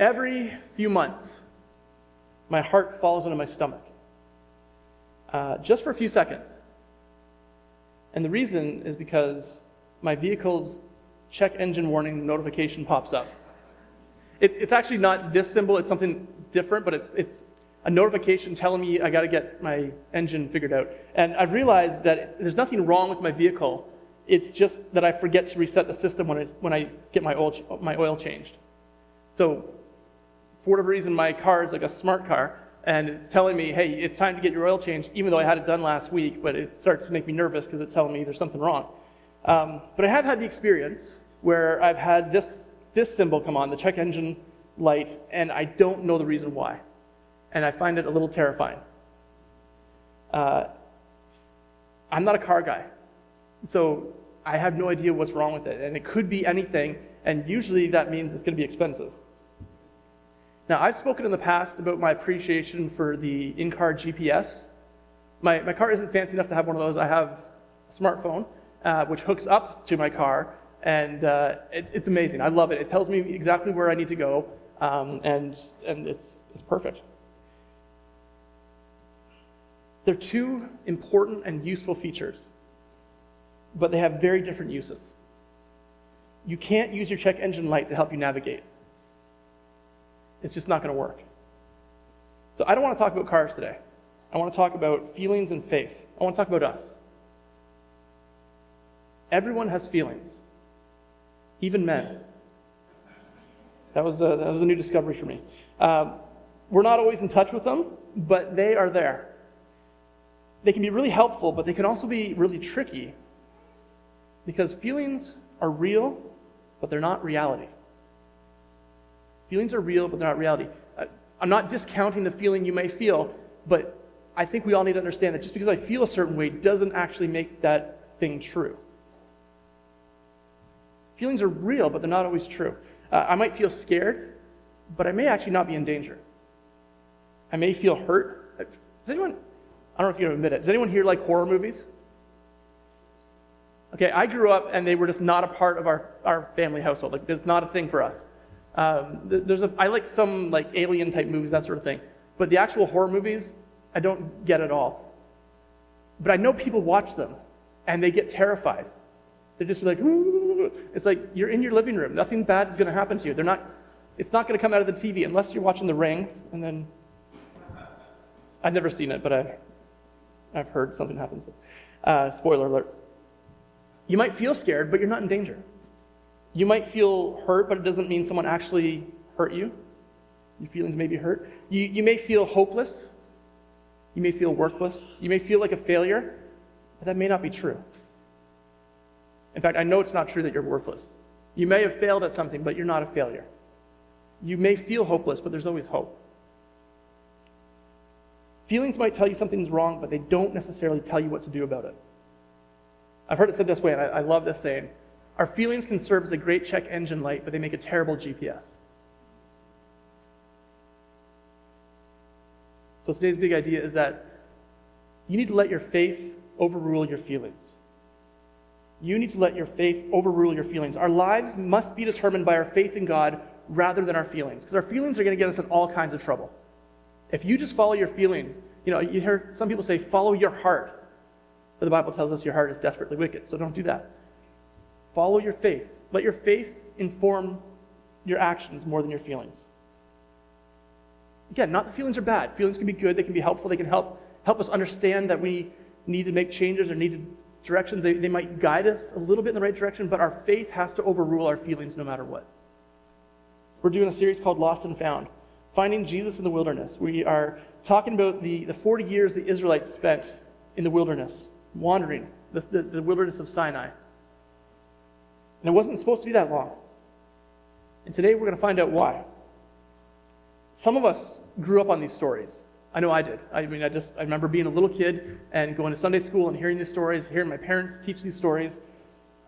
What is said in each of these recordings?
every few months, my heart falls into my stomach, just for a few seconds. And the reason is because my vehicle's check engine warning notification pops up. It's actually not this symbol, it's something different, but it's a notification telling me I got to get my engine figured out. And I've realized that there's nothing wrong with my vehicle. It's just that I forget to reset the system when I get my oil changed. So, for whatever reason, my car is like a smart car, and it's telling me, hey, it's time to get your oil changed, even though I had it done last week, but it starts to make me nervous because it's telling me there's something wrong. But I have had the experience where I've had this symbol come on, the check engine light, and I don't know the reason why. And I find it a little terrifying. I'm not a car guy, so I have no idea what's wrong with it. And it could be anything, and usually that means it's going to be expensive. Now, I've spoken in the past about my appreciation for the in-car G.P.S. My car isn't fancy enough to have one of those. I have a smartphone, which hooks up to my car, and it's amazing. I love it. It tells me exactly where I need to go, and it's perfect. They're two important and useful features, but they have very different uses. You can't use your check engine light to help you navigate. It's just not going to work. So I don't want to talk about cars today. I want to talk about feelings and faith. I want to talk about us. Everyone has feelings, even men. That was a new discovery for me. We're not always in touch with them, but they are there. They can be really helpful, but they can also be really tricky because feelings are real, but they're not reality. Feelings are real, but they're not reality. I'm not discounting the feeling you may feel, but I think we all need to understand that just because I feel a certain way doesn't actually make that thing true. Feelings are real, but they're not always true. I might feel scared, but I may actually not be in danger. I may feel hurt. Does anyone... I don't know if you can admit it. Does anyone here like horror movies? Okay, I grew up and they were just not a part of our family household. Like, it's not a thing for us. I like some like alien type movies, that sort of thing. But the actual horror movies, I don't get at all. But I know people watch them and they get terrified. They're just like, ooh. It's like you're in your living room. Nothing bad is going to happen to you. It's not going to come out of the TV unless you're watching The Ring. And then I've never seen it, but I've heard something happens. Spoiler alert. You might feel scared, but you're not in danger. You might feel hurt, but it doesn't mean someone actually hurt you. Your feelings may be hurt. You may feel hopeless. You may feel worthless. You may feel like a failure, but that may not be true. In fact, I know it's not true that you're worthless. You may have failed at something, but you're not a failure. You may feel hopeless, but there's always hope. Feelings might tell you something's wrong, but they don't necessarily tell you what to do about it. I've heard it said this way, and I love this saying. Our feelings can serve as a great check engine light, but they make a terrible GPS. So today's big idea is that you need to let your faith overrule your feelings. You need to let your faith overrule your feelings. Our lives must be determined by our faith in God rather than our feelings, because our feelings are going to get us in all kinds of trouble. If you just follow your feelings, you hear some people say, follow your heart. But the Bible tells us your heart is desperately wicked, so don't do that. Follow your faith. Let your faith inform your actions more than your feelings. Again, not that feelings are bad. Feelings can be good, they can be helpful, they can help us understand that we need to make changes or need directions. They might guide us a little bit in the right direction, but our faith has to overrule our feelings no matter what. We're doing a series called Lost and Found. Finding Jesus in the wilderness. We are talking about the 40 years the Israelites spent in the wilderness, wandering, the wilderness of Sinai. And it wasn't supposed to be that long. And today we're going to find out why. Some of us grew up on these stories. I know I did. I remember being a little kid and going to Sunday school and hearing these stories, hearing my parents teach these stories.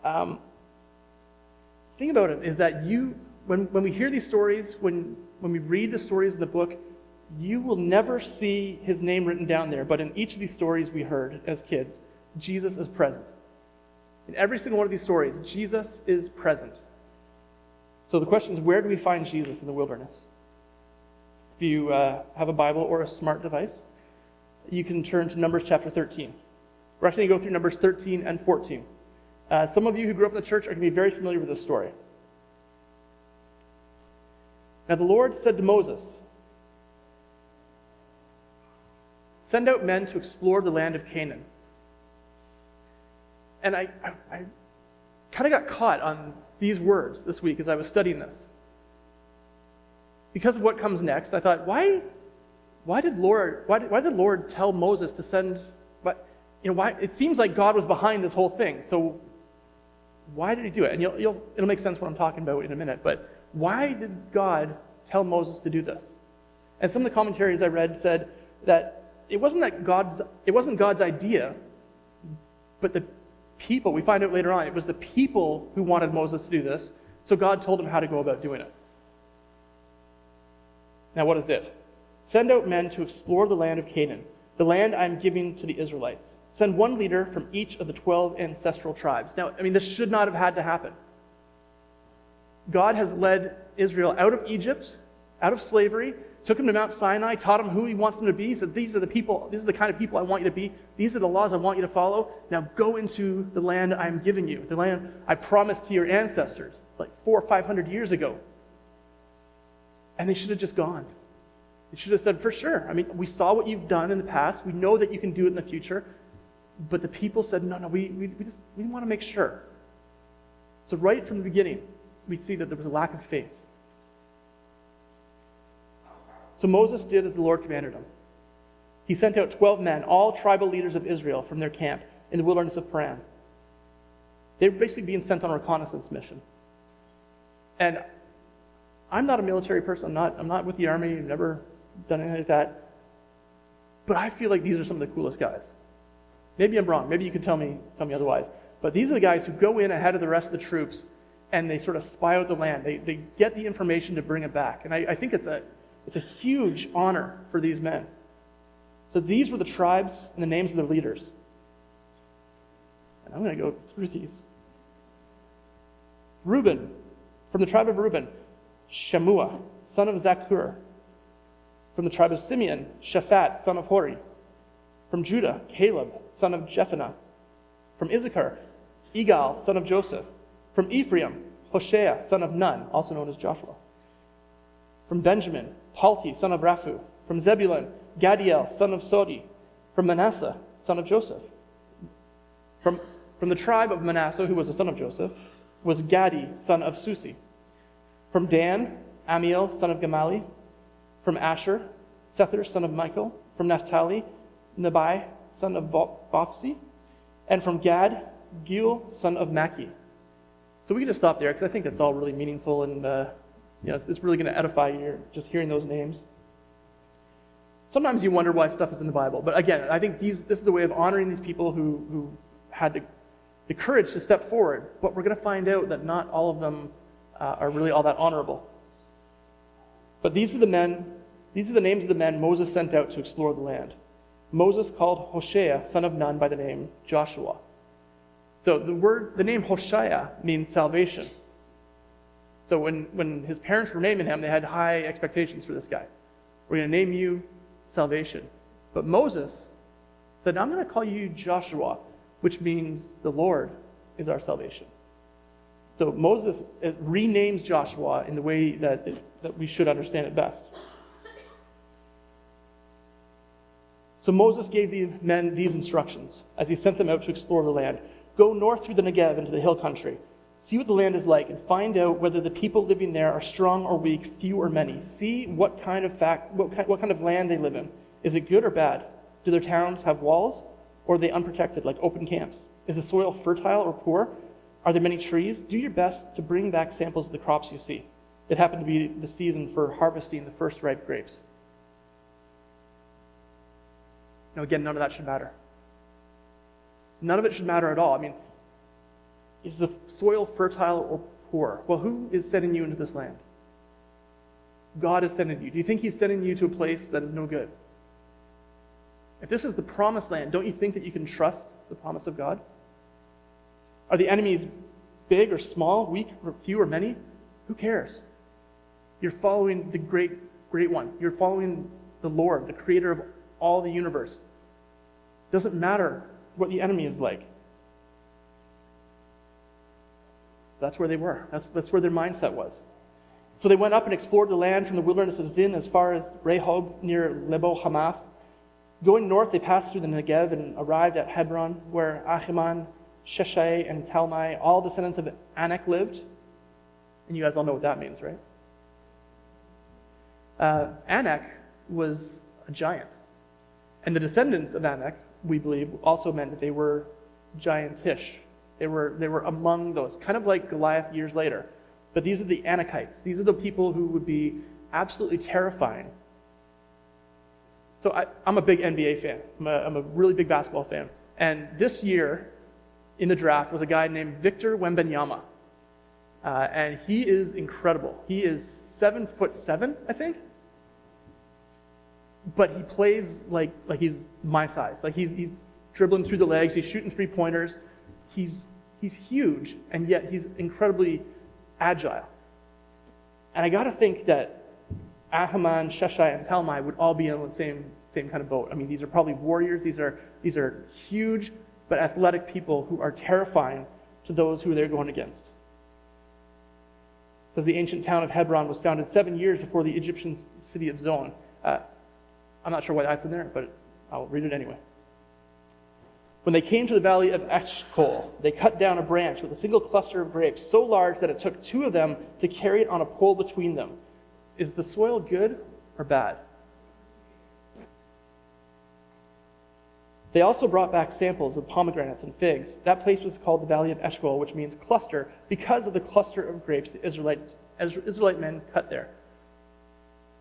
Thing about it is that when we hear these stories, when we read the stories in the book, you will never see his name written down there, but in each of these stories we heard as kids, Jesus is present. In every single one of these stories, Jesus is present. So the question is, where do we find Jesus in the wilderness? If you have a Bible or a smart device, you can turn to Numbers chapter 13. We're actually going to go through Numbers 13 and 14. Some of you who grew up in the church are going to be very familiar with this story. Now the Lord said to Moses, "Send out men to explore the land of Canaan." And I kind of got caught on these words this week as I was studying this. Because of what comes next, I thought, why did the Lord tell Moses to send? Why? It seems like God was behind this whole thing. So why did He do it? And it'll make sense what I'm talking about in a minute. But why did God tell Moses to do this? And some of the commentaries I read said that it wasn't God's idea, but the people. We find out later on it was the people who wanted Moses to do this. So God told him how to go about doing it. Now, what is it? Send out men to explore the land of Canaan, the land I'm giving to the Israelites. Send one leader from each of the 12 ancestral tribes. Now, this should not have had to happen. God has led Israel out of Egypt, out of slavery, took them to Mount Sinai, taught them who He wants them to be. He said, these are the kind of people I want you to be. These are the laws I want you to follow. Now go into the land I'm giving you, the land I promised to your ancestors like 400 or 500 years ago. And they should have just gone. They should have said, for sure. We saw what you've done in the past. We know that you can do it in the future. But the people said, no, we want to make sure. So right from the beginning, we see that there was a lack of faith. So Moses did as the Lord commanded him. He sent out 12 men, all tribal leaders of Israel, from their camp in the wilderness of Paran. They were basically being sent on a reconnaissance mission. And I'm not a military person. I'm not with the army. I've never done anything like that. But I feel like these are some of the coolest guys. Maybe I'm wrong. Maybe you can tell me otherwise. But these are the guys who go in ahead of the rest of the troops and they sort of spy out the land. They get the information to bring it back. And I think it's a huge honor for these men. So these were the tribes and the names of their leaders. And I'm going to go through these. Reuben, from the tribe of Reuben, Shammua, son of Zakur. From the tribe of Simeon, Shaphat, son of Hori. From Judah, Caleb, son of Jephunneh. From Issachar, Igal, son of Joseph. From Ephraim, Hoshea, son of Nun, also known as Joshua. From Benjamin, Palti, son of Raphu. From Zebulun, Gadiel, son of Sodi. From Manasseh, son of Joseph. From the tribe of Manasseh, who was the son of Joseph, was Gadi, son of Susi. From Dan, Amiel, son of Gamali. From Asher, Sethur, son of Michael. From Naphtali, Nebai, son of Bophsi. And from Gad, Gil, son of Maki. So we can just stop there, because I think that's all really meaningful, and it's really going to edify you just hearing those names. Sometimes you wonder why stuff is in the Bible, but again, I think this is a way of honoring these people who had the courage to step forward, but we're going to find out that not all of them are really all that honorable. But these are the names of the men Moses sent out to explore the land. Moses called Hoshea, son of Nun, by the name Joshua. So the name Hoshea means salvation. So when his parents were naming him, they had high expectations for this guy. We're going to name you salvation. But Moses said, I'm going to call you Joshua, which means the Lord is our salvation. So Moses renames Joshua in the way that we should understand it best. So Moses gave the men these instructions as he sent them out to explore the land. Go north through the Negev into the hill country. See what the land is like and find out whether the people living there are strong or weak, few or many. See what kind of land they live in. Is it good or bad? Do their towns have walls, or are they unprotected like open camps? Is the soil fertile or poor? Are there many trees? Do your best to bring back samples of the crops you see. It happened to be the season for harvesting the first ripe grapes. Now again, none of that should matter. None of it should matter at all. Is the soil fertile or poor? Well, who is sending you into this land? God is sending you. Do you think He's sending you to a place that is no good? If this is the promised land, don't you think that you can trust the promise of God? Are the enemies big or small, weak or few or many? Who cares? You're following the great Great One. You're following the Lord, the creator of all the universe. Doesn't matter what the enemy is like. That's where they were. That's where their mindset was. So they went up and explored the land from the wilderness of Zin as far as Rehob near Lebo Hamath. Going north, they passed through the Negev and arrived at Hebron, where Ahiman, Sheshai, and Talmai, all descendants of Anak, lived. And you guys all know what that means, right? Anak was a giant. And the descendants of Anak, we believe, also meant that they were giantish. They were among those, kind of like Goliath years later. But these are the Anakites. These are the people who would be absolutely terrifying. So I'm a big NBA fan. I'm a really big basketball fan. And this year in the draft was a guy named Victor Wembanyama. And he is incredible. He is 7'7", I think. But he plays like he's my size. Like he's dribbling through the legs. He's shooting three-pointers. He's huge, and yet he's incredibly agile. And I got to think that Ahiman, Sheshai, and Talmai would all be in the same kind of boat. I mean, these are probably warriors. These are huge but athletic people who are terrifying to those who they're going against. It says the ancient town of Hebron was founded 7 years before the Egyptian city of Zoan. I'm not sure why that's in there, but I'll read it anyway. When they came to the valley of Eshcol, they cut down a branch with a single cluster of grapes, so large that it took 2 of them to carry it on a pole between them. Is the soil good or bad? They also brought back samples of pomegranates and figs. That place was called the Valley of Eshcol, which means cluster, because of the cluster of grapes the Israelite men cut there.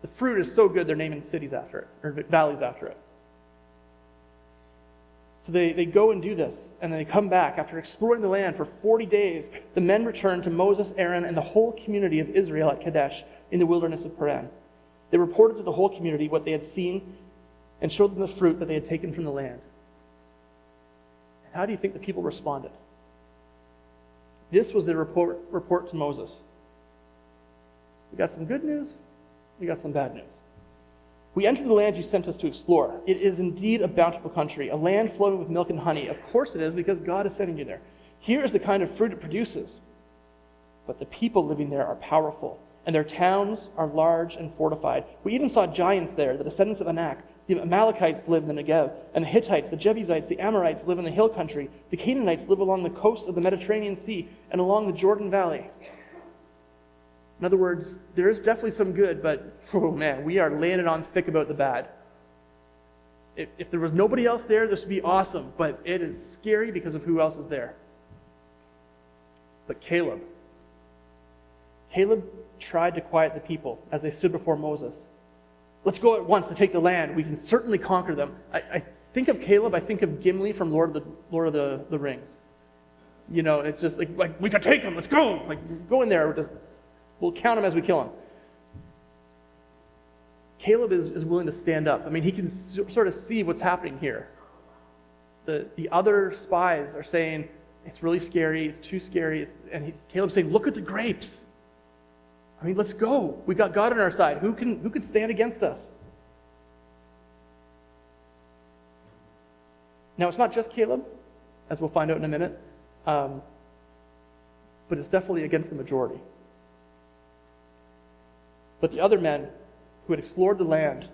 The fruit is so good, they're naming cities after it, or valleys after it. So they go and do this, and then they come back. After exploring the land for 40 days, the men return to Moses, Aaron, and the whole community of Israel at Kadesh in the wilderness of Paran. They reported to the whole community what they had seen and showed them the fruit that they had taken from the land. And how do you think the people responded? This was the report to Moses. We got some good news, we got some bad news. We entered the land you sent us to explore. It is indeed a bountiful country, a land flowing with milk and honey. Of course it is, because God is sending you there. Here is the kind of fruit it produces. But the people living there are powerful, and their towns are large and fortified. We even saw giants there, the descendants of Anak. The Amalekites live in the Negev, and the Hittites, the Jebusites, the Amorites live in the hill country. The Canaanites live along the coast of the Mediterranean Sea and along the Jordan Valley. In other words, there is definitely some good, but, oh man, we are laying it on thick about the bad. If there was nobody else there, this would be awesome, but it is scary because of who else is there. But Caleb tried to quiet the people as they stood before Moses. Let's go at once to take the land. We can certainly conquer them. I think of Caleb, I think of Gimli from Lord of the Rings. You know, it's just like we can take them, let's go! Like, go in there, we'll count them as we kill them. Caleb is willing to stand up. I mean, he can sort of see what's happening here. The other spies are saying, it's really scary, it's too scary, and Caleb's saying, look at the grapes. I mean, let's go. We got God on our side. Who can stand against us? Now, it's not just Caleb, as we'll find out in a minute, but it's definitely against the majority. But the other men who had explored the land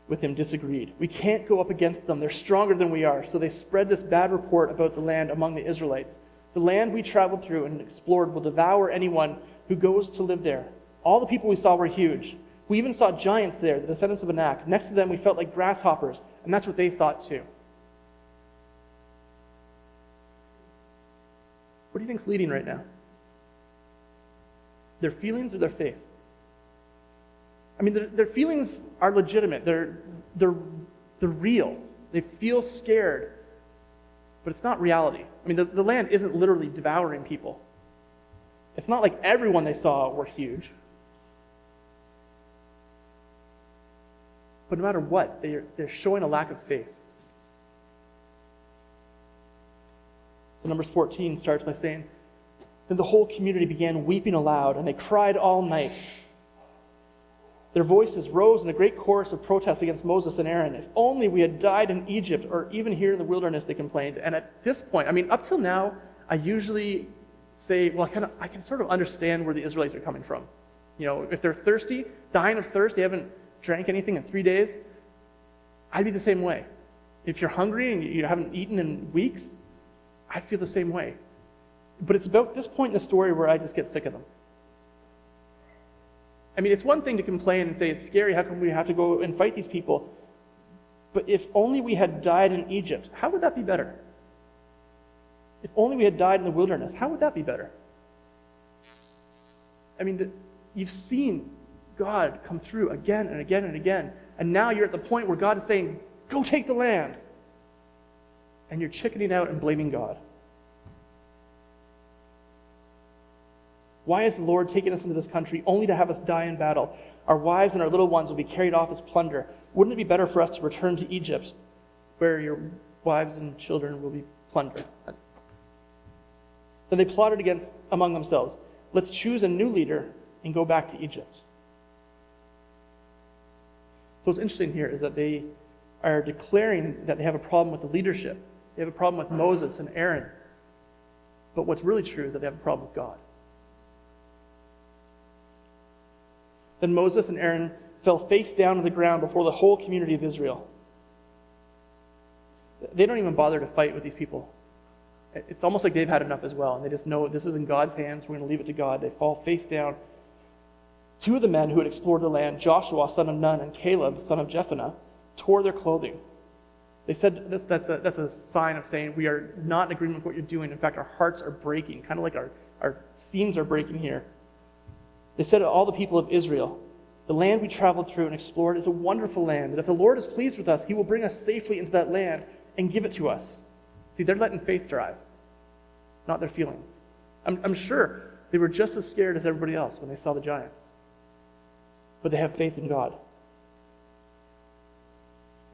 with him disagreed. We can't go up against them. They're stronger than we are. So they spread this bad report about the land among the Israelites. The land we traveled through and explored will devour anyone who goes to live there. All the people we saw were huge. We even saw giants there, the descendants of Anak. Next to them, we felt like grasshoppers, and that's what they thought too. What do you think's leading right now? Their feelings or their faith? I mean, their feelings are legitimate. They're real. They feel scared, but it's not reality. I mean, the land isn't literally devouring people. It's not like everyone they saw were huge. But no matter what, they're showing a lack of faith. So Numbers 14 starts by saying, then the whole community began weeping aloud, and they cried all night. Their voices rose in a great chorus of protest against Moses and Aaron. If only we had died in Egypt, or even here in the wilderness, they complained. And at this point, up till now, I usually say, well, I can sort of understand where the Israelites are coming from. If they're thirsty, dying of thirst, they haven't drank anything in 3 days, I'd be the same way. If you're hungry and you haven't eaten in weeks, I'd feel the same way. But it's about this point in the story where I just get sick of them. It's one thing to complain and say it's scary, how come we have to go and fight these people? But if only we had died in Egypt, how would that be better? If only we had died in the wilderness, how would that be better? You've seen God come through again and again and again, and now you're at the point where God is saying, go take the land. And you're chickening out and blaming God. Why has the Lord taken us into this country only to have us die in battle? Our wives and our little ones will be carried off as plunder. Wouldn't it be better for us to return to Egypt, where your wives and children will be plundered? Then they plotted among themselves, let's choose a new leader and go back to Egypt. So what's interesting here is that they are declaring that they have a problem with the leadership. They have a problem with Moses and Aaron. But what's really true is that they have a problem with God. Then Moses and Aaron fell face down to the ground before the whole community of Israel. They don't even bother to fight with these people. It's almost like they've had enough as well, and they just know this is in God's hands, we're going to leave it to God. They fall face down. Two of the men who had explored the land, Joshua, son of Nun, and Caleb, son of Jephunneh, tore their clothing. They said that's a sign of saying we are not in agreement with what you're doing. In fact, our hearts are breaking, kind of like our seams are breaking here. They said to all the people of Israel, the land we traveled through and explored is a wonderful land, and if the Lord is pleased with us, he will bring us safely into that land and give it to us. See, they're letting faith drive, not their feelings. I'm sure they were just as scared as everybody else when they saw the giants. But they have faith in God.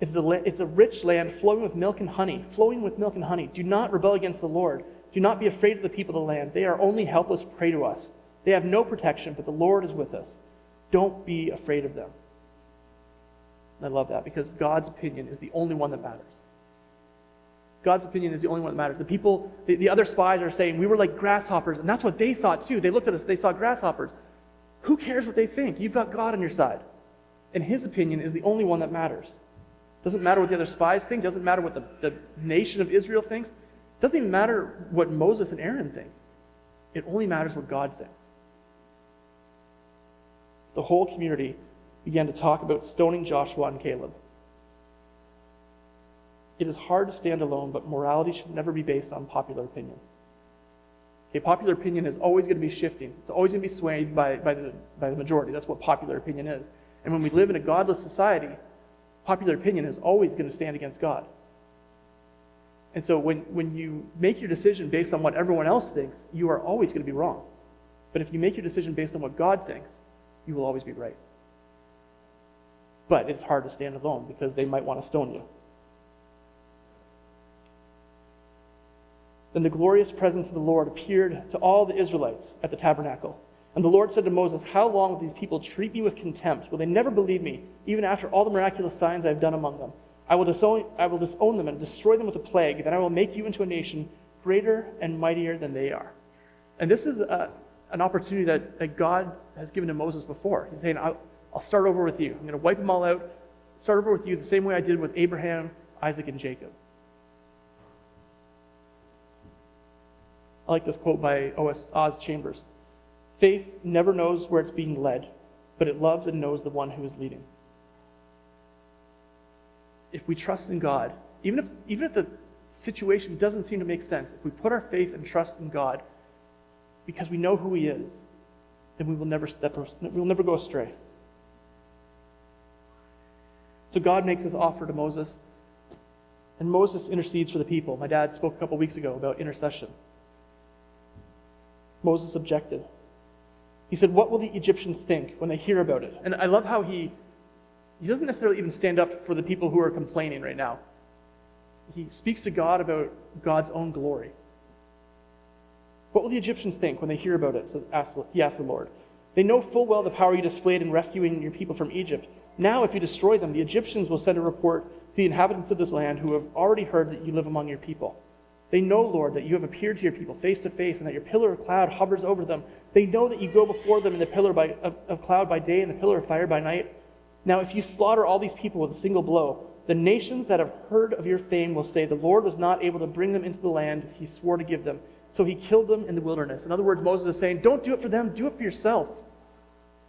It's a rich land flowing with milk and honey. Do not rebel against the Lord. Do not be afraid of the people of the land. They are only helpless prey to us. They have no protection, but the Lord is with us. Don't be afraid of them. And I love that because God's opinion is the only one that matters. God's opinion is the only one that matters. The people, the other spies are saying, we were like grasshoppers, and that's what they thought too. They looked at us, they saw grasshoppers. Who cares what they think? You've got God on your side. And his opinion is the only one that matters. Doesn't matter what the other spies think, doesn't matter what the nation of Israel thinks, doesn't even matter what Moses and Aaron think. It only matters what God thinks. The whole community began to talk about stoning Joshua and Caleb. It is hard to stand alone, but morality should never be based on popular opinion. Okay, popular opinion is always going to be shifting. It's always going to be swayed by the majority. That's what popular opinion is. And when we live in a godless society, popular opinion is always going to stand against God. And so when you make your decision based on what everyone else thinks, you are always going to be wrong. But if you make your decision based on what God thinks, you will always be right. But it's hard to stand alone because they might want to stone you. Then the glorious presence of the Lord appeared to all the Israelites at the tabernacle. And the Lord said to Moses, how long will these people treat me with contempt? Will they never believe me, even after all the miraculous signs I have done among them? I will disown them and destroy them with a plague. Then I will make you into a nation greater and mightier than they are. And this is an opportunity that God has given to Moses before. He's saying, I'll start over with you. I'm going to wipe them all out, start over with you the same way I did with Abraham, Isaac, and Jacob. I like this quote by Oz Chambers. Faith never knows where it's being led, but it loves and knows the one who is leading. If we trust in God, even if the situation doesn't seem to make sense, if we put our faith and trust in God because we know who he is, then we will never go astray. So God makes this offer to Moses, and Moses intercedes for the people. My dad spoke a couple weeks ago about intercession. Moses objected. He said, what will the Egyptians think when they hear about it? And I love how he doesn't necessarily even stand up for the people who are complaining right now. He speaks to God about God's own glory. What will the Egyptians think when they hear about it? He asked the Lord. They know full well the power you displayed in rescuing your people from Egypt. Now, if you destroy them, the Egyptians will send a report to the inhabitants of this land who have already heard that you live among your people. They know, Lord, that you have appeared to your people face to face and that your pillar of cloud hovers over them. They know that you go before them in the pillar of cloud by day and the pillar of fire by night. Now, if you slaughter all these people with a single blow, the nations that have heard of your fame will say, the Lord was not able to bring them into the land he swore to give them, so he killed them in the wilderness. In other words, Moses is saying, don't do it for them, do it for yourself.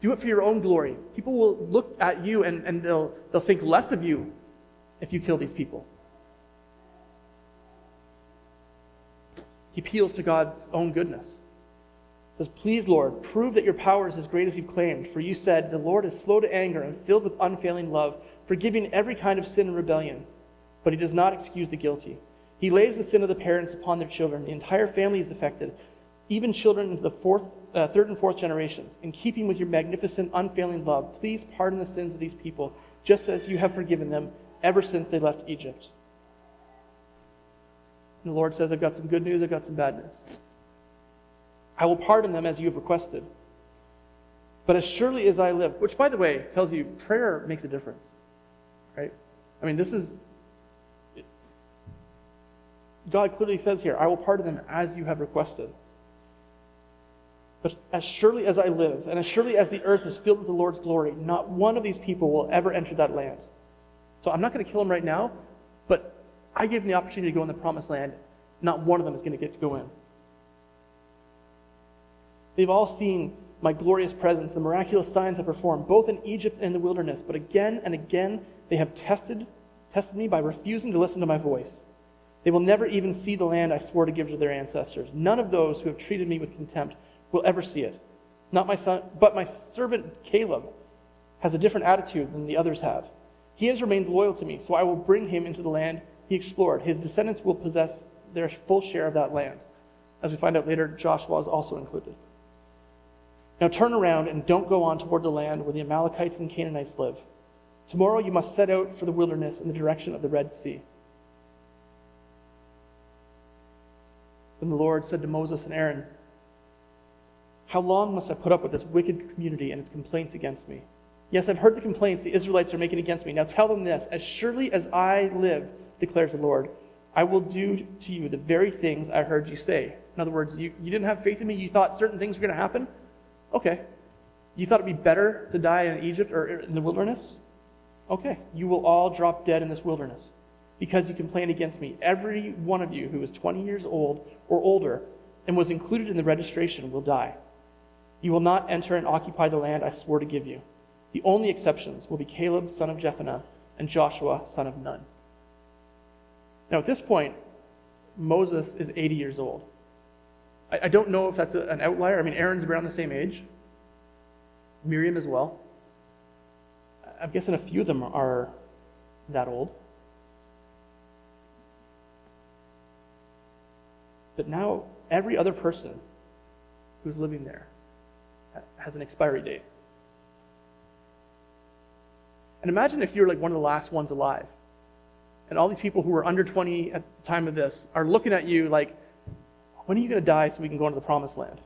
Do it for your own glory. People will look at you and they'll think less of you if you kill these people. He appeals to God's own goodness. He says, please, Lord, prove that your power is as great as you've claimed. For you said, the Lord is slow to anger and filled with unfailing love, forgiving every kind of sin and rebellion. But he does not excuse the guilty. He lays the sin of the parents upon their children. The entire family is affected, even children into the third and fourth generations. In keeping with your magnificent, unfailing love, please pardon the sins of these people, just as you have forgiven them ever since they left Egypt. And the Lord says, I've got some good news, I've got some bad news. I will pardon them as you have requested. But as surely as I live, which, by the way, tells you prayer makes a difference, right? I mean, God clearly says here, I will pardon them as you have requested. But as surely as I live, and as surely as the earth is filled with the Lord's glory, not one of these people will ever enter that land. So I'm not going to kill them right now, but I gave them the opportunity to go in the promised land. Not one of them is going to get to go in. They've all seen my glorious presence, the miraculous signs I performed, both in Egypt and in the wilderness. But again and again, they have tested me by refusing to listen to my voice. They will never even see the land I swore to give to their ancestors. None of those who have treated me with contempt will ever see it. Not my son, but my servant Caleb has a different attitude than the others have. He has remained loyal to me, so I will bring him into the land he explored. His descendants will possess their full share of that land. As we find out later, Joshua is also included. Now turn around and don't go on toward the land where the Amalekites and Canaanites live. Tomorrow you must set out for the wilderness in the direction of the Red Sea. Then the Lord said to Moses and Aaron, how long must I put up with this wicked community and its complaints against me? Yes, I've heard the complaints the Israelites are making against me. Now tell them this, as surely as I live, declares the Lord, I will do to you the very things I heard you say. In other words, you didn't have faith in me, you thought certain things were going to happen? Okay. You thought it'd be better to die in Egypt or in the wilderness? Okay. You will all drop dead in this wilderness because you complained against me. Every one of you who is 20 years old or older and was included in the registration will die. You will not enter and occupy the land I swore to give you. The only exceptions will be Caleb, son of Jephunneh, and Joshua, son of Nun. Now at this point, Moses is 80 years old. I don't know if that's an outlier. I mean, Aaron's around the same age. Miriam as well. I'm guessing a few of them are that old. But now every other person who's living there has an expiry date. And imagine if you're like one of the last ones alive. And all these people who were under 20 at the time of this are looking at you like, when are you going to die so we can go into the promised land?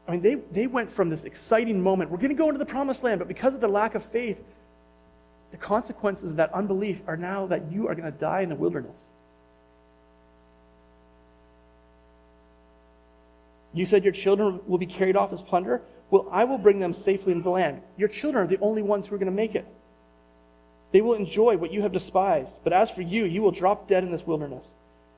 I mean, they went from this exciting moment, we're going to go into the promised land, but because of the lack of faith, the consequences of that unbelief are now that you are going to die in the wilderness. You said your children will be carried off as plunder? Well, I will bring them safely into the land. Your children are the only ones who are going to make it. They will enjoy what you have despised. But as for you, you will drop dead in this wilderness.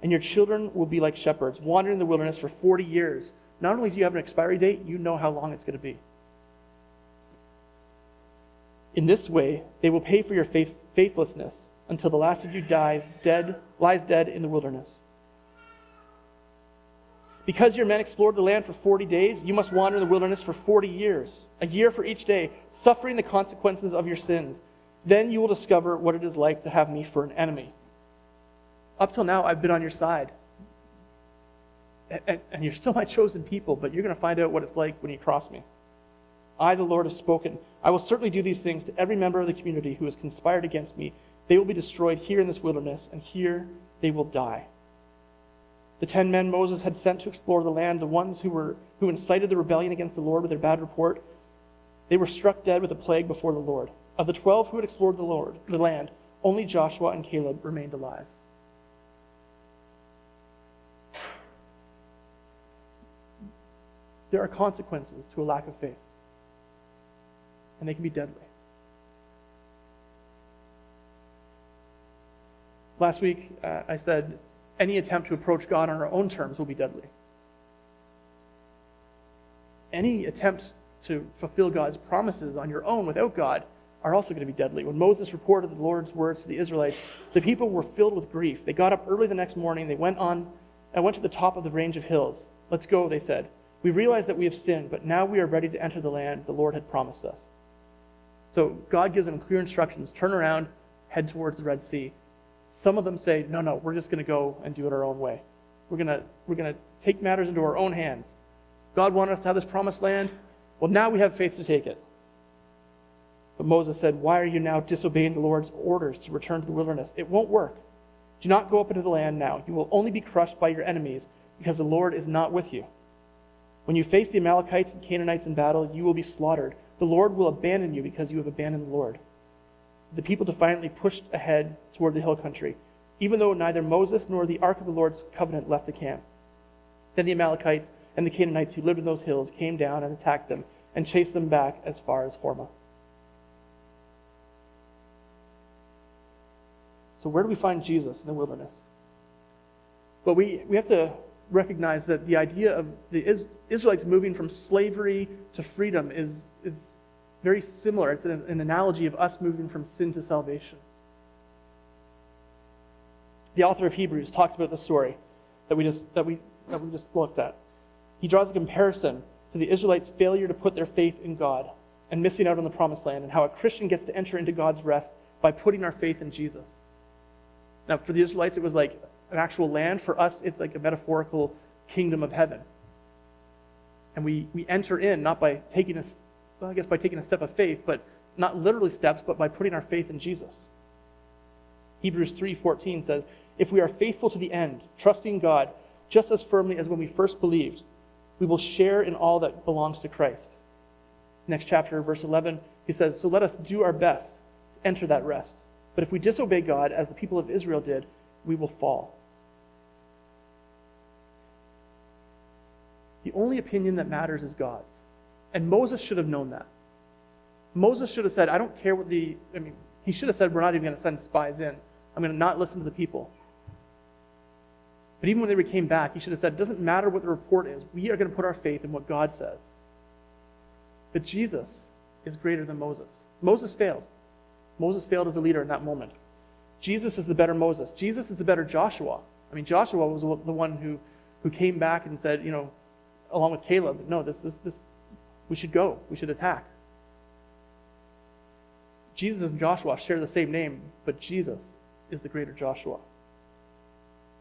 And your children will be like shepherds, wandering in the wilderness for 40 years. Not only do you have an expiry date, you know how long it's going to be. In this way, they will pay for your faithlessness until the last of you lies dead in the wilderness. Because your men explored the land for 40 days, you must wander in the wilderness for 40 years, a year for each day, suffering the consequences of your sins. Then you will discover what it is like to have me for an enemy. Up till now, I've been on your side. And you're still my chosen people, but you're going to find out what it's like when you cross me. I, the Lord, have spoken. I will certainly do these things to every member of the community who has conspired against me. They will be destroyed here in this wilderness, and here they will die. The 10 men Moses had sent to explore the land, the ones who incited the rebellion against the Lord with their bad report, they were struck dead with a plague before the Lord. Of the 12 who had explored the land, only Joshua and Caleb remained alive. There are consequences to a lack of faith, and they can be deadly. Last week, I said any attempt to approach God on our own terms will be deadly. Any attempt to fulfill God's promises on your own without God are also going to be deadly. When Moses reported the Lord's words to the Israelites, the people were filled with grief. They got up early the next morning. They went to the top of the range of hills. "Let's go," they said. "We realize that we have sinned, but now we are ready to enter the land the Lord had promised us." So God gives them clear instructions. Turn around, head towards the Red Sea. Some of them say, no, we're just going to go and do it our own way. We're going to take matters into our own hands. God wanted us to have this promised land. Well, now we have faith to take it. But Moses said, "Why are you now disobeying the Lord's orders to return to the wilderness? It won't work. Do not go up into the land now. You will only be crushed by your enemies because the Lord is not with you. When you face the Amalekites and Canaanites in battle, you will be slaughtered. The Lord will abandon you because you have abandoned the Lord." The people defiantly pushed ahead toward the hill country, even though neither Moses nor the ark of the Lord's covenant left the camp. Then the Amalekites and the Canaanites who lived in those hills came down and attacked them and chased them back as far as Hormah. So where do we find Jesus in the wilderness? Well, we have to recognize that the idea of the Israelites moving from slavery to freedom is very similar. It's an analogy of us moving from sin to salvation. The author of Hebrews talks about the story that we just looked at. He draws a comparison to the Israelites' failure to put their faith in God and missing out on the promised land, and how a Christian gets to enter into God's rest by putting our faith in Jesus. Now, for the Israelites, it was like an actual land. For us, it's like a metaphorical kingdom of heaven. And we enter in not by taking a step of faith, but not literally steps, but by putting our faith in Jesus. Hebrews 3:14 says, "If we are faithful to the end, trusting God just as firmly as when we first believed, we will share in all that belongs to Christ." Next chapter, verse 11, he says, "So let us do our best to enter that rest. But if we disobey God, as the people of Israel did, we will fall." The only opinion that matters is God's. And Moses should have known that. Moses should have said, I don't care he should have said, we're not even going to send spies in. I'm going to not listen to the people. But even when they came back, he should have said, it doesn't matter what the report is. We are going to put our faith in what God says. But Jesus is greater than Moses. Moses failed. Moses failed as a leader in that moment. Jesus is the better Moses. Jesus is the better Joshua. Joshua was the one who came back and said, along with Caleb, no, this we should go. We should attack. Jesus and Joshua share the same name, but Jesus is the greater Joshua.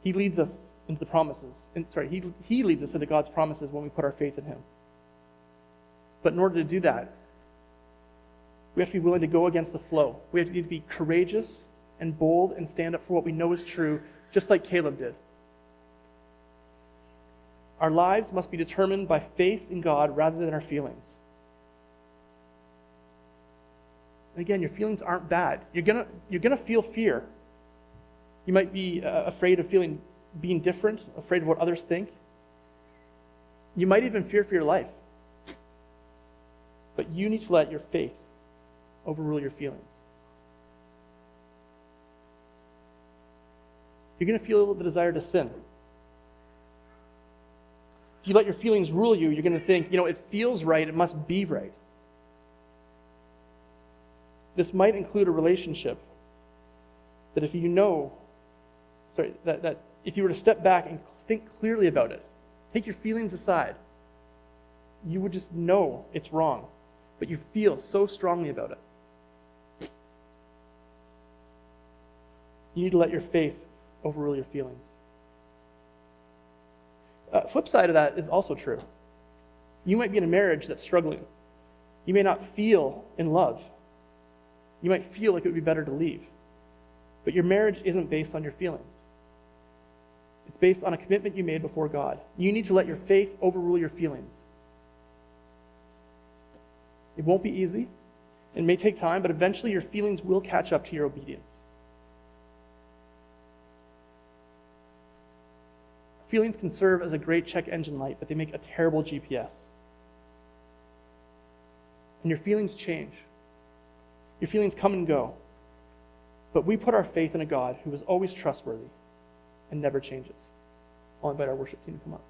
He leads us into the promises. He leads us into God's promises when we put our faith in him. But in order to do that, we have to be willing to go against the flow. We need to be courageous and bold and stand up for what we know is true, just like Caleb did. Our lives must be determined by faith in God rather than our feelings. And again, your feelings aren't bad. You're gonna feel fear. You might be afraid of being different, afraid of what others think. You might even fear for your life. But you need to let your faith overrule your feelings. You're going to feel the desire to sin. If you let your feelings rule you, you're going to think, it feels right, it must be right. This might include a relationship that if that if you were to step back and think clearly about it, take your feelings aside, you would just know it's wrong, but you feel so strongly about it. You need to let your faith overrule your feelings. Flip side of that is also true. You might be in a marriage that's struggling. You may not feel in love. You might feel like it would be better to leave. But your marriage isn't based on your feelings. It's based on a commitment you made before God. You need to let your faith overrule your feelings. It won't be easy. It may take time, but eventually your feelings will catch up to your obedience. Feelings can serve as a great check engine light, but they make a terrible G.P.S. And your feelings change. Your feelings come and go. But we put our faith in a God who is always trustworthy and never changes. I'll invite our worship team to come up.